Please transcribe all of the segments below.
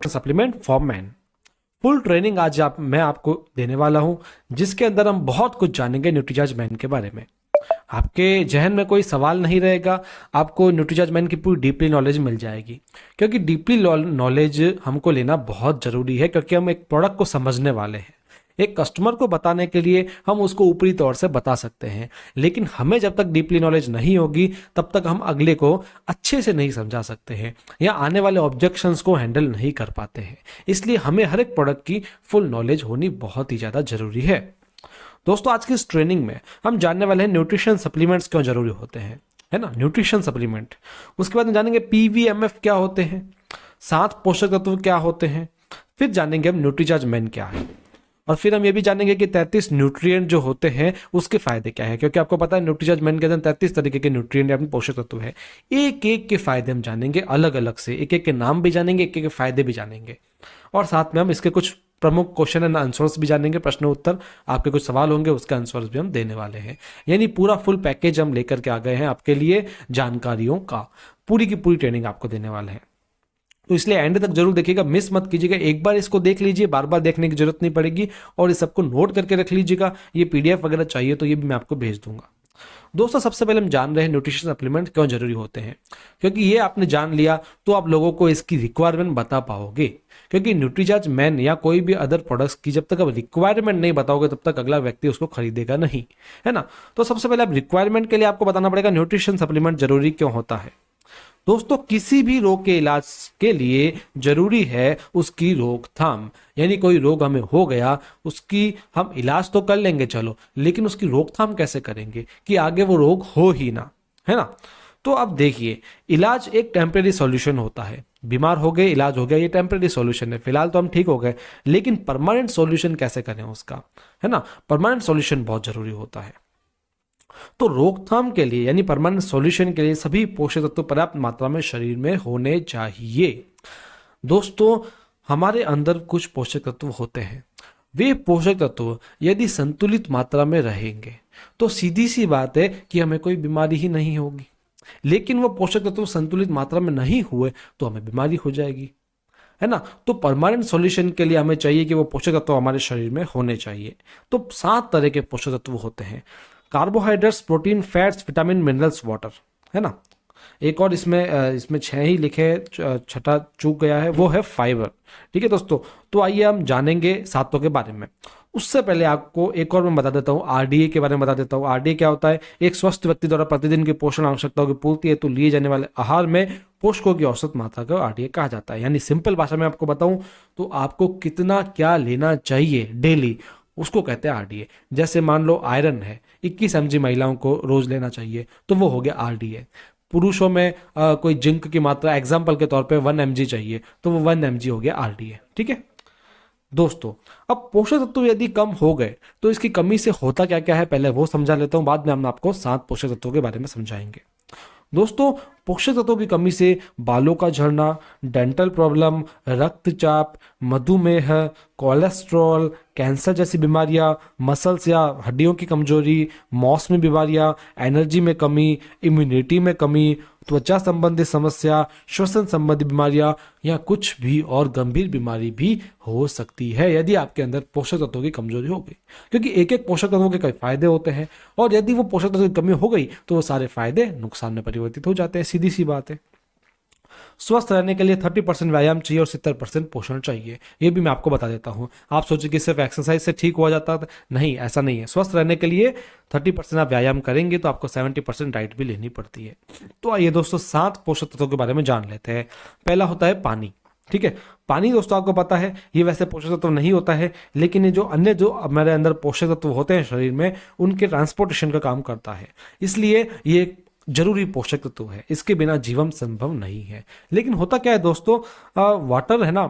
Supplement for man. Full training आज मैं आपको देने वाला हूं, जिसके अंदर हम बहुत कुछ जानेंगे न्यूट्रीचार्ज मैन के बारे में। आपके जहन में कोई सवाल नहीं रहेगा, आपको न्यूट्रीचार्ज मैन की पूरी डीपली नॉलेज मिल जाएगी। क्योंकि डीपली नॉलेज हमको लेना बहुत जरूरी है, क्योंकि हम एक प्रोडक्ट को समझने वाले हैं। एक कस्टमर को बताने के लिए हम उसको ऊपरी तौर से बता सकते हैं, लेकिन हमें जब तक डीपली नॉलेज नहीं होगी तब तक हम अगले को अच्छे से नहीं समझा सकते हैं या आने वाले ऑब्जेक्शंस को हैंडल नहीं कर पाते हैं। इसलिए हमें हर एक प्रोडक्ट की फुल नॉलेज होनी बहुत ही ज़्यादा जरूरी है। दोस्तों, आज की इस ट्रेनिंग में हम जानने वाले हैं न्यूट्रिशन सप्लीमेंट्स क्यों जरूरी होते हैं, है ना, न्यूट्रिशन सप्लीमेंट। उसके बाद हम जानेंगे पीवीएमएफ क्या होते हैं, 7 पोषक तत्व क्या होते हैं, फिर जानेंगे हम न्यूट्रीचार्ज मैन क्या है, और फिर हम ये भी जानेंगे कि 33 न्यूट्रिएंट जो होते हैं उसके फायदे क्या है। क्योंकि आपको पता है न्यूट्रीचार्ज मैन के अंदर 33 तरीके के न्यूट्रिएंट यानी पोषक तत्व है। एक एक के फायदे हम जानेंगे अलग अलग से, एक एक के नाम भी जानेंगे, एक एक के फायदे भी जानेंगे, और साथ में हम इसके कुछ प्रमुख क्वेश्चन एंड आंसर्स भी जानेंगे, प्रश्न उत्तर, आपके कुछ सवाल होंगे उसके आंसर्स भी हम देने वाले हैं। यानी पूरा फुल पैकेज हम लेकर के आ गए हैं आपके लिए जानकारियों का, पूरी की पूरी ट्रेनिंग आपको देने वाले हैं। तो इसलिए एंड तक जरूर देखिएगा, मिस मत कीजिएगा। एक बार इसको देख लीजिए, बार बार देखने की जरूरत नहीं पड़ेगी, और इस सबको नोट करके रख लीजिएगा। ये पीडीएफ वगैरह चाहिए तो ये भी मैं आपको भेज दूंगा। दोस्तों, सबसे पहले हम जान रहे हैं न्यूट्रिशन सप्लीमेंट क्यों जरूरी होते हैं। क्योंकि ये आपने जान लिया तो आप लोगों को इसकी रिक्वायरमेंट बता पाओगे। क्योंकि न्यूट्रीचार्ज मैन या कोई भी अदर प्रोडक्ट्स की जब तक आप रिक्वायरमेंट नहीं बताओगे तब तक अगला व्यक्ति उसको खरीदेगा नहीं, है ना। तो सबसे पहले आप रिक्वायरमेंट के लिए आपको बताना पड़ेगा न्यूट्रिशन सप्लीमेंट जरूरी क्यों होता है। दोस्तों, किसी भी रोग के इलाज के लिए जरूरी है उसकी रोकथाम। यानी कोई रोग हमें हो गया, उसकी हम इलाज तो कर लेंगे चलो, लेकिन उसकी रोकथाम कैसे करेंगे कि आगे वो रोग हो ही ना, है ना। तो अब देखिए, इलाज एक टेम्परेरी सॉल्यूशन होता है। बीमार हो गए, इलाज हो गया, ये टेम्परेरी सॉल्यूशन है, फिलहाल तो हम ठीक हो गए, लेकिन परमानेंट सॉल्यूशन कैसे करें उसका, है ना। परमानेंट सॉल्यूशन बहुत जरूरी होता है। तो रोकथाम के लिए यानी परमानेंट सॉल्यूशन के लिए सभी पोषक तत्व पर्याप्त मात्रा में शरीर में होने चाहिए। दोस्तों, हमारे अंदर कुछ पोषक तत्व होते हैं, वे पोषक तत्व यदि संतुलित मात्रा में रहेंगे तो सीधी सी बात है कि हमें कोई बीमारी ही नहीं होगी। लेकिन वो पोषक तत्व संतुलित मात्रा में नहीं हुए तो हमें बीमारी हो जाएगी, है ना। तो परमानेंट सॉल्यूशन के लिए हमें चाहिए कि वो पोषक तत्व हमारे शरीर में होने चाहिए। तो 7 तरह के पोषक तत्व होते हैं: carbohydrates, protein, fats, vitamin, minerals, water, है ना। एक और इसमें 6 ही लिखे, छठा चूक गया है, वो है फाइबर। ठीक है दोस्तों, तो आइए हम जानेंगे 7 के बारे में। उससे पहले आपको एक और मैं बता देता हूँ, आरडीए के बारे में बता देता हूँ। आरडीए क्या होता है? एक स्वस्थ व्यक्ति द्वारा प्रतिदिन की पोषण आवश्यकताओं की पूर्ति हेतु लिए जाने वाले आहार में पोषकों की औसत मात्रा को आरडीए कहा जाता है। यानी सिंपल भाषा में आपको बताऊं तो आपको कितना क्या लेना चाहिए डेली, उसको कहते हैं आरडीए। जैसे मान लो आयरन है, 21 mg महिलाओं को रोज लेना चाहिए, तो वो हो गया आरडीए। पुरुषों में कोई जिंक की मात्रा एग्जाम्पल के तौर पे 1 mg चाहिए, तो वो 1 mg हो गया आरडीए। ठीक है दोस्तों, अब पोषक तत्व यदि कम हो गए तो इसकी कमी से होता क्या क्या है पहले वो समझा लेता हूं, बाद में हम आपको 7 पोषक तत्वों के बारे में समझाएंगे। दोस्तों, पोषक तत्वों की कमी से बालों का झड़ना, डेंटल प्रॉब्लम, रक्तचाप, मधुमेह, कोलेस्ट्रॉल, कैंसर जैसी बीमारियां, मसल्स या हड्डियों की कमजोरी, मौसमी बीमारियां, एनर्जी में कमी, इम्यूनिटी में कमी, त्वचा संबंधी समस्या, श्वसन संबंधी बीमारियां या कुछ भी और गंभीर बीमारी भी हो सकती है यदि आपके अंदर पोषक तत्वों की कमजोरी हो गई। क्योंकि एक एक पोषक तत्वों के कई फायदे होते हैं, और यदि वो पोषक तत्वों की कमी हो गई तो वो सारे फायदे नुकसान में परिवर्तित हो जाते हैं। सीधी सी बात है। स्वस्थ रहने के लिए 30% व्यायाम चाहिए और 70% पोषण चाहिए। ये भी मैं आपको बता देता हूँ। आप सोचिए कि सिर्फ एक्सरसाइज से ठीक हो जाता है, नहीं, ऐसा नहीं है। स्वस्थ रहने के लिए 30% आप व्यायाम करेंगे तो आपको 70% डाइट भी लेनी पड़ती है। तो आइए दोस्तों, 7 पोषक तत्वों के बारे में जान लेते हैं। पहला होता है पानी। ठीक है, पानी दोस्तों आपको पता है ये वैसे पोषक तत्व नहीं होता है, लेकिन ये जो अन्य जो हमारे अंदर पोषक तत्व होते हैं शरीर में, उनके ट्रांसपोर्टेशन का काम करता है। इसलिए ये जरूरी पोषक तत्व है, इसके बिना जीवन संभव नहीं है। लेकिन होता क्या है दोस्तों, वाटर है ना,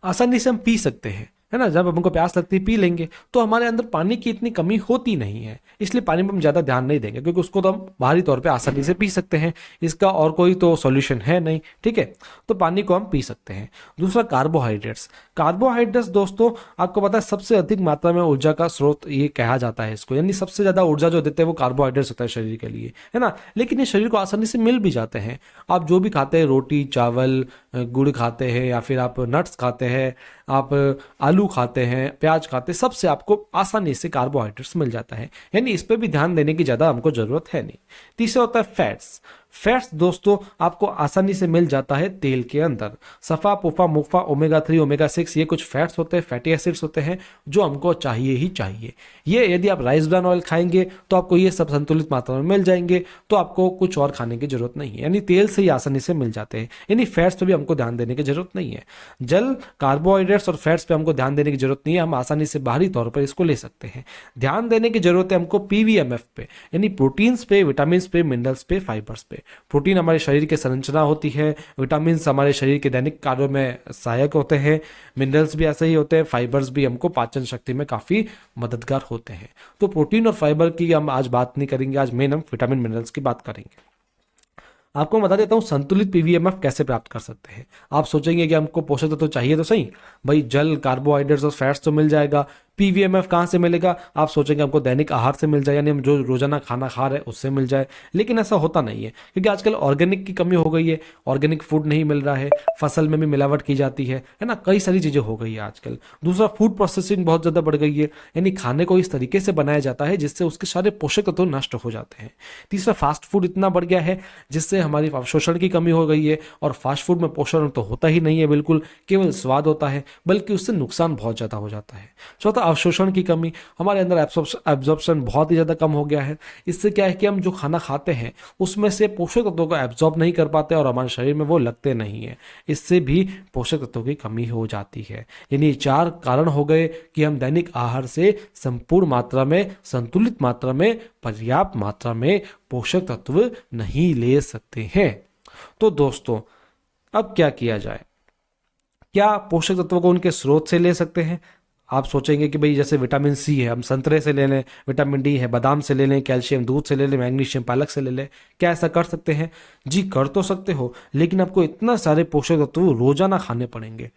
आसानी से हम पी सकते हैं, है ना, जब हमको प्यास लगती है पी लेंगे, तो हमारे अंदर पानी की इतनी कमी होती नहीं है, इसलिए पानी में हम ज़्यादा ध्यान नहीं देंगे, क्योंकि उसको तो हम बाहरी तौर पे आसानी से पी सकते हैं, इसका और कोई तो सॉल्यूशन है नहीं, ठीक है। तो पानी को हम पी सकते हैं। दूसरा, कार्बोहाइड्रेट्स। कार्बोहाइड्रेट्स दोस्तों, आपको पता है सबसे अधिक मात्रा में ऊर्जा का स्रोत ये कहा जाता है इसको, यानी सबसे ज़्यादा ऊर्जा जो देते हैं वो कार्बोहाइड्रेट्स होता है शरीर के लिए, है ना। लेकिन ये शरीर को आसानी से मिल भी जाते हैं। आप जो भी खाते हैं, रोटी चावल गुड़ खाते हैं, या फिर आप नट्स खाते हैं, आप आलू खाते हैं, प्याज खाते हैं, सबसे आपको आसानी से कार्बोहाइड्रेट्स मिल जाता है, यानी इस पर भी ध्यान देने की ज़्यादा हमको ज़रूरत है नहीं। तीसरा होता है फैट्स। फैट्स दोस्तों आपको आसानी से मिल जाता है तेल के अंदर। सफ़ा, पुफा, मुफा, ओमेगा 3, ओमेगा 6, ये कुछ फैट्स होते हैं, फैटी एसिड्स होते हैं, जो हमको चाहिए ही चाहिए। ये यदि आप राइस ब्रान ऑयल खाएंगे तो आपको ये सब संतुलित मात्रा में मिल जाएंगे, तो आपको कुछ और खाने की जरूरत नहीं है, यानी तेल से ही आसानी से मिल जाते हैं, यानी फैट्स पे भी हमको ध्यान देने की जरूरत नहीं है। जल, कार्बोहाइड्रेट्स और फैट्स पे हमको ध्यान देने की जरूरत नहीं है, हम आसानी से बाहरी तौर पर इसको ले सकते हैं। ध्यान देने की जरूरत है हमको पीवीएमएफ पे, यानी प्रोटीन्स पे, विटामिन पे, मिनरल्स पे, फाइबर्स पे। प्रोटीन हमारे शरीर की संरचना होती है, विटामिन हमारे शरीर के दैनिक कार्यों में सहायक होते हैं, मिनरल्स भी ऐसे ही होते हैं, फाइबर्स भी हमको पाचन शक्ति में काफ़ी मददगार होते हैं। तो प्रोटीन और फाइबर की हम आज बात नहीं करेंगे, आज मेन हम विटामिन मिनरल्स की बात करेंगे। आपको बता देता हूँ संतुलित पीवीएमएफ कैसे प्राप्त कर सकते हैं। आप सोचेंगे कि हमको पोषक तत्व तो चाहिए, तो सही भाई, जल, कार्बोहाइड्रेट्स और फैट्स तो मिल जाएगा, पीवीएमएफ कहाँ से मिलेगा? आप सोचेंगे हमको दैनिक आहार से मिल जाए, यानी हम जो रोजाना खाना खा रहे हैं उससे मिल जाए, लेकिन ऐसा होता नहीं है, क्योंकि आजकल ऑर्गेनिक की कमी हो गई है, ऑर्गेनिक फूड नहीं मिल रहा है, फसल में भी मिलावट की जाती है ना, कई सारी चीज़ें हो गई है आजकल। दूसरा, फूड प्रोसेसिंग बहुत ज़्यादा बढ़ गई है, यानी खाने को इस तरीके से बनाया जाता है जिससे उसके सारे पोषक तत्व नष्ट हो जाते हैं। तीसरा, फास्ट फूड इतना बढ़ गया है जिससे हमारी अवशोषण की कमी हो गई है, और फास्ट फूड में पोषण तो होता ही नहीं है बिल्कुल, केवल स्वाद होता है, बल्कि उससे नुकसान बहुत ज़्यादा हो जाता है। चौथा, अवशोषण की कमी, हमारे अंदर एब्जॉर्प्शन बहुत ही ज़्यादा कम हो गया है। इससे क्या है कि हम जो खाना खाते हैं उसमें से पोषक तत्वों को एब्जॉर्ब नहीं कर पाते और हमारे शरीर में वो लगते नहीं है, इससे भी पोषक तत्वों की कमी हो जाती है। यानी 4 कारण हो गए कि हम दैनिक आहार से संपूर्ण मात्रा में, संतुलित मात्रा में, पर्याप्त मात्रा में पोषक तत्व नहीं ले सकते हैं। तो दोस्तों अब क्या किया जाए? क्या पोषक तत्वों को उनके स्रोत से ले सकते हैं? आप सोचेंगे कि भाई जैसे विटामिन सी है, हम संतरे से ले लें, विटामिन डी है, बादाम से ले लें, कैल्शियम दूध से ले लें, मैग्नीशियम पालक से ले लें। क्या ऐसा कर सकते हैं? जी कर तो सकते हो, लेकिन आपको इतना सारे पोषक तत्व रोजाना खाने पड़ेंगे,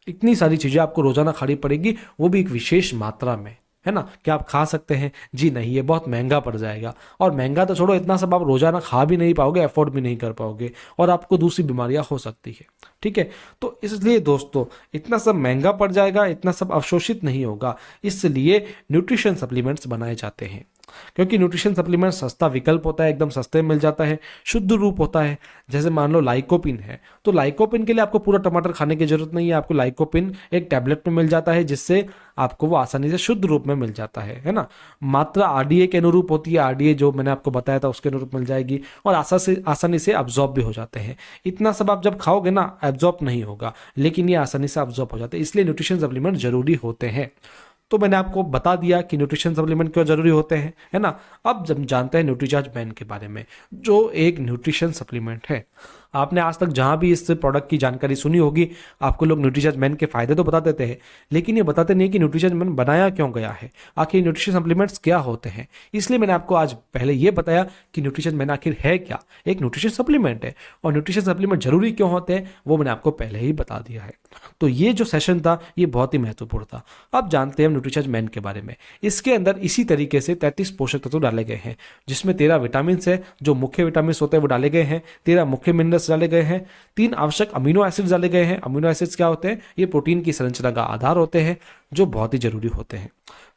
इतनी सारी चीज़ें आपको रोजाना खानी पड़ेगी, वो भी एक विशेष मात्रा में, है ना। क्या आप खा सकते हैं? जी नहीं, ये बहुत महंगा पड़ जाएगा, और महंगा तो छोड़ो, इतना सब आप रोजाना खा भी नहीं पाओगे, अफोर्ड भी नहीं कर पाओगे, और आपको दूसरी बीमारियां हो सकती है, ठीक है। तो इसलिए दोस्तों इतना सब महंगा पड़ जाएगा, इतना सब अवशोषित नहीं होगा, इसलिए न्यूट्रिशन सप्लीमेंट्स बनाए जाते हैं, क्योंकि न्यूट्रिशन सप्लीमेंट सस्ता विकल्प होता है, एकदम सस्ते में मिल जाता है, शुद्ध रूप होता है। जैसे मान लो लाइकोपिन है, तो लाइकोपिन के लिए आपको पूरा टमाटर खाने की जरूरत नहीं है, आपको लाइकोपिन एक टैबलेट में मिल जाता है, जिससे आपको वो आसानी से शुद्ध रूप में मिल जाता है ना। मात्रा आरडीए के अनुरूप होती है, आरडीए जो मैंने आपको बताया था उसके अनुरूप मिल जाएगी, और आसानी से अब्जॉर्ब भी हो जाते हैं। इतना सब आप जब खाओगे ना, एब्जॉर्ब नहीं होगा, लेकिन ये आसानी से अब्जॉर्ब हो जाते हैं, इसलिए न्यूट्रिशन सप्लीमेंट जरूरी होते हैं। तो मैंने आपको बता दिया कि न्यूट्रिशन सप्लीमेंट क्यों जरूरी होते हैं, है ना। अब जब जानते हैं न्यूट्रीचार्ज मैन के बारे में, जो एक न्यूट्रिशन सप्लीमेंट है। आपने आज तक जहां भी इस प्रोडक्ट की जानकारी सुनी होगी, आपको लोग न्यूट्रीचार्ज मैन के फायदे तो बता देते हैं, लेकिन ये बताते नहीं कि न्यूट्रीचार्ज मैन बनाया क्यों गया है, आखिर न्यूट्रिशन सप्लीमेंट्स क्या होते हैं। इसलिए मैंने आपको आज पहले ये बताया कि न्यूट्रिचार्ज मैन आखिर है क्या, एक न्यूट्रिशन सप्लीमेंट है, और न्यूट्रिशन सप्लीमेंट जरूरी क्यों होते हैं वो मैंने आपको पहले ही बता दिया है। तो ये जो सेशन था ये बहुत ही महत्वपूर्ण था। अब जानते हैं हम न्यूट्रीचार्ज मैन के बारे में। इसके अंदर इसी तरीके से 33 पोषक तत्व डाले गए हैं, जिसमें 13 विटामिन है, जो मुख्य विटामिन होते हैं वो डाले गए हैं, 13 मुख्य मिनरल्स डाले गए हैं, 3 आवश्यक अमीनो एसिड्स डाले गए हैं। अमीनो एसिड्स क्या होते हैं? ये प्रोटीन की संरचना का आधार होते हैं, जो बहुत ही जरूरी होते हैं।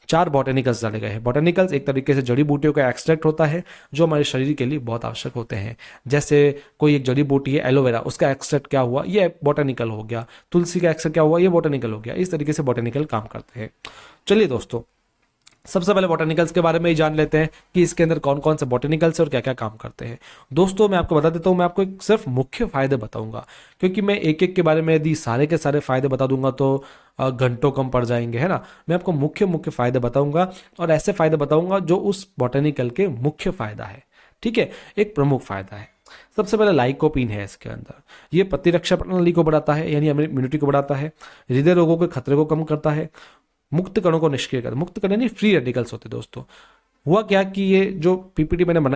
4 बॉटेनिकल्स डाले गए हैं। बॉटेनिकल्स एक तरीके से जड़ी बूटियों का एक्सट्रैक्ट होता है, जो हमारे शरीर के लिए बहुत आवश्यक होते हैं। जैसे कोई एक जड़ी बूटी है एलोवेरा, उसका एक्सट्रैक्ट क्या हुआ? ये बॉटेनिकल हो गया। तुलसी का एक्सट्रैक्ट क्या हुआ? ये बॉटेनिकल हो गया। इस तरीके से बॉटेनिकल काम करते हैं। चलिए दोस्तों, सबसे पहले बॉटेनिकल्स के बारे में ही जान लेते हैं कि इसके अंदर कौन कौन से बॉटेनिकल्स हैं और क्या क्या काम करते हैं। दोस्तों मैं आपको बता देता हूँ, मैं आपको एक सिर्फ मुख्य फायदे बताऊंगा, क्योंकि मैं एक एक के बारे में यदि सारे के सारे फायदे बता दूंगा तो घंटों कम पड़ जाएंगे, है ना। मैं आपको मुख्य मुख्य फायदे बताऊंगा, और ऐसे फायदे बताऊंगा जो उस बॉटेनिकल के मुख्य फायदा है, ठीक है, एक प्रमुख फायदा है। सबसे पहले लाइकोपीन है इसके अंदर। ये प्रतिरक्षा प्रणाली को बढ़ाता है, यानी इम्यूनिटी को बढ़ाता है, हृदय रोगों के खतरे को कम करता है, मुक्त कणों को निष्क्रिय करता है। मुक्त कण यानी फ्री रेडिकल्स होते दोस्तों। हुआ क्या कि ये जो पीपीटी मैंने बना,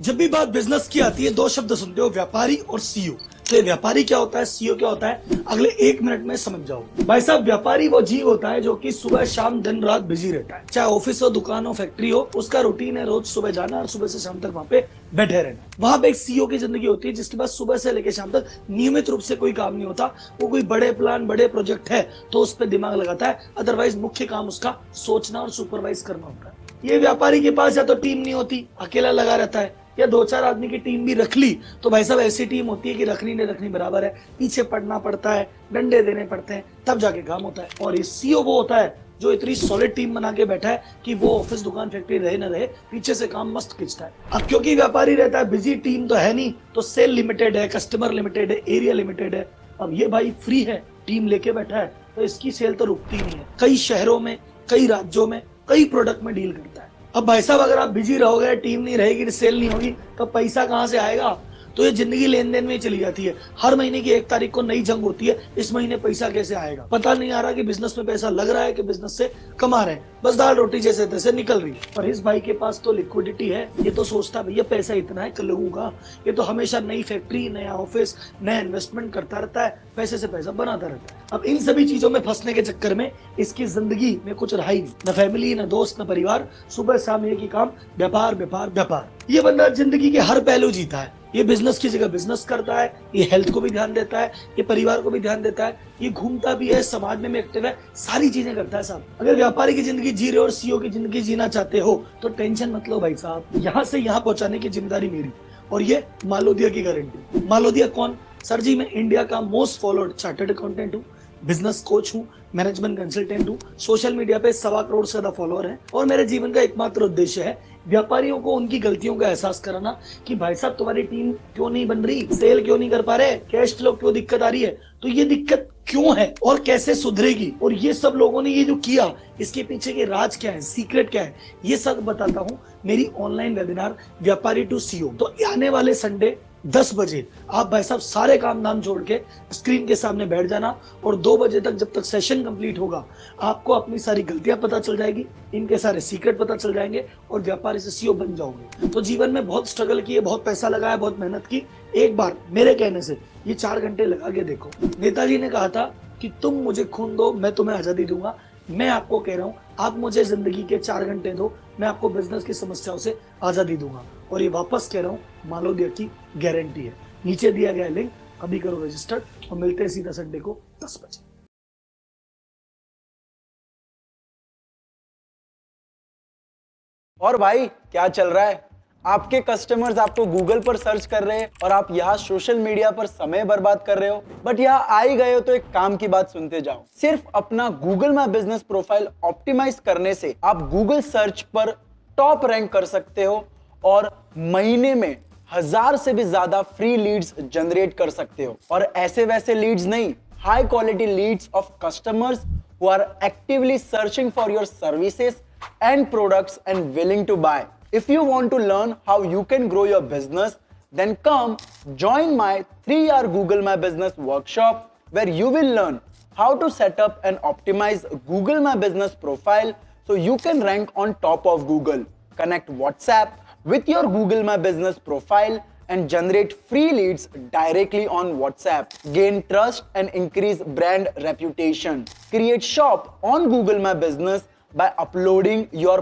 जब भी बात बिजनेस की आती है दो शब्द सुनते हो, व्यापारी और सीईओ। तो ये व्यापारी क्या होता है, सीईओ क्या होता है, अगले 1 मिनट में समझ जाओ। भाई साहब, व्यापारी वो जीव होता है जो कि सुबह शाम दिन रात बिजी रहता है, चाहे ऑफिस हो, दुकान हो, फैक्ट्री हो, उसका रूटीन है रोज सुबह जाना और सुबह से शाम तक वहां पे बैठे रहना। वहां पे एक सीईओ की जिंदगी होती है जिसके पास सुबह से लेकर शाम तक नियमित रूप से कोई काम नहीं होता। वो कोई बड़े प्लान, बड़े प्रोजेक्ट है तो उस पर दिमाग लगाता है, अदरवाइज मुख्य काम उसका सोचना और सुपरवाइज करना होता है। ये व्यापारी के पास या तो टीम नहीं होती, अकेला लगा रहता है, या 2-4 आदमी की टीम भी रख ली तो भाई साहब ऐसी टीम होती है कि रखनी नहीं रखनी बराबर है, पीछे पड़ना पड़ता है, डंडे देने पड़ते हैं, तब जाके काम होता है। और ये सीईओ वो होता है जो इतनी सॉलिड टीम बना के बैठा है कि वो ऑफिस, दुकान, फैक्ट्री रहे न रहे, पीछे से काम मस्त खींचता है। अब क्योंकि व्यापारी रहता है बिजी, टीम तो है नहीं, तो सेल लिमिटेड है, कस्टमर लिमिटेड है, एरिया लिमिटेड है। अब ये भाई फ्री है, टीम लेके बैठा है, तो इसकी सेल तो रुकती नहीं है। कई शहरों में, कई राज्यों में, कई प्रोडक्ट में डील करता है। अब भाई साहब, अगर आप बिजी रहोगे, टीम नहीं रहेगी, सेल नहीं होगी, तो पैसा कहां से आएगा? तो ये जिंदगी लेन देन में चली जाती है। हर महीने की 1 तारीख को नई जंग होती है, इस महीने पैसा कैसे आएगा? पता नहीं आ रहा कि बिजनेस में पैसा लग रहा है कि बिजनेस से कमा रहे हैं, बस दाल रोटी जैसे तैसे निकल रही है। पर इस भाई के पास तो लिक्विडिटी है, ये तो सोचता भैया पैसा इतना है, कल लगूंगा। ये तो हमेशा नई फैक्ट्री, नया ऑफिस, नया इन्वेस्टमेंट करता रहता है, पैसे से पैसा बनाता रहता है। अब इन सभी चीजों में फंसने के चक्कर में इसकी जिंदगी में कुछ रहा ही नहीं, न फैमिली, न दोस्त, न परिवार। सुबह शाम एक ही काम, व्यापार व्यापार व्यापार। ये बंदा जिंदगी के हर पहलू जीता है। ये बिजनेस की जगह बिजनेस करता है, ये हेल्थ को भी ध्यान देता है, ये परिवार को भी ध्यान देता है, ये घूमता भी है, समाज में एक्टिव है, सारी चीजें करता है साहब। अगर व्यापारी की जिंदगी जी रहे हो और सीईओ की जिंदगी जीना चाहते हो तो टेंशन मत लो भाई साहब, यहाँ से यहाँ पहुंचाने की जिम्मेदारी मेरी और ये मालोदिया की गारंटी। मालोदिया कौन? सर जी, मैं इंडिया का मोस्ट फॉलोड चार्टर्ड अकाउंटेंट हूँ, बिजनेस कोच हूँ, मैनेजमेंट कंसल्टेंट हूँ, सोशल मीडिया पे 1.25 करोड़ से ज्यादा फॉलोअर है और मेरे जीवन का एकमात्र उद्देश्य है व्यापारियों को उनकी गलतियों का एहसास कराना कि भाई साहब तुम्हारी टीम क्यों नहीं बन रही, सेल क्यों नहीं कर पा रहे, कैश फ्लो क्यों दिक्कत आ रही है, तो ये दिक्कत क्यों है और कैसे सुधरेगी, और ये सब लोगों ने ये जो किया इसके पीछे के राज क्या है, सीक्रेट क्या है, ये सब बताता हूँ मेरी ऑनलाइन वेबिनार व्यापारी टू सीईओ। तो आने वाले संडे 10 बजे आप भाई साहब सारे काम धाम छोड़ के स्क्रीन के सामने बैठ जाना और 2 बजे तक, जब तक सेशन कंप्लीट होगा, आपको अपनी सारी गलतियां पता चल जाएगी, इनके सारे सीक्रेट पता चल जाएंगे और व्यापारी से सीईओ बन जाओगे। तो जीवन में बहुत स्ट्रगल किए, बहुत पैसा लगाया, बहुत मेहनत की, एक बार मेरे कहने से ये 4 घंटे लगा के देखो। नेताजी ने कहा था कि तुम मुझे खून दो, मैं तुम्हें आजादी दूंगा। मैं आपको कह रहा हूँ, आप मुझे जिंदगी के 4 घंटे दो, मैं आपको बिजनेस की समस्याओं से आजादी दूंगा। और ये वापस कह रहा हूँ, मालोदिया की गारंटी है। नीचे दिया गया लिंक, अभी करो रजिस्टर और मिलते हैं सीधा संडे को 10 बजे। और भाई क्या चल रहा है? आपके कस्टमर्स आपको गूगल पर सर्च कर रहे हैं और आप यहाँ सोशल मीडिया पर समय बर्बाद कर रहे हो। बट यहाँ आ ही गए हो तो एक काम की बात सुनते जाओ। सिर्फ अपना Google my business profile optimise करने से आप गूगल सर्च पर टॉप रैंक कर सकते हो और महीने में 1000 से भी ज्यादा फ्री लीड्स जनरेट कर सकते हो। और ऐसे वैसे लीड्स नहीं, high quality leads of customers who are actively searching for your services and products and willing to buy. If you want to learn how you can grow your business, then come join my 3-hour Google My Business workshop where you will learn how to set up and optimize Google My Business profile so you can rank on top of Google. Connect WhatsApp with your Google My Business profile and generate free leads directly on WhatsApp. Gain trust and increase brand reputation. Create shop on Google My Business by uploading your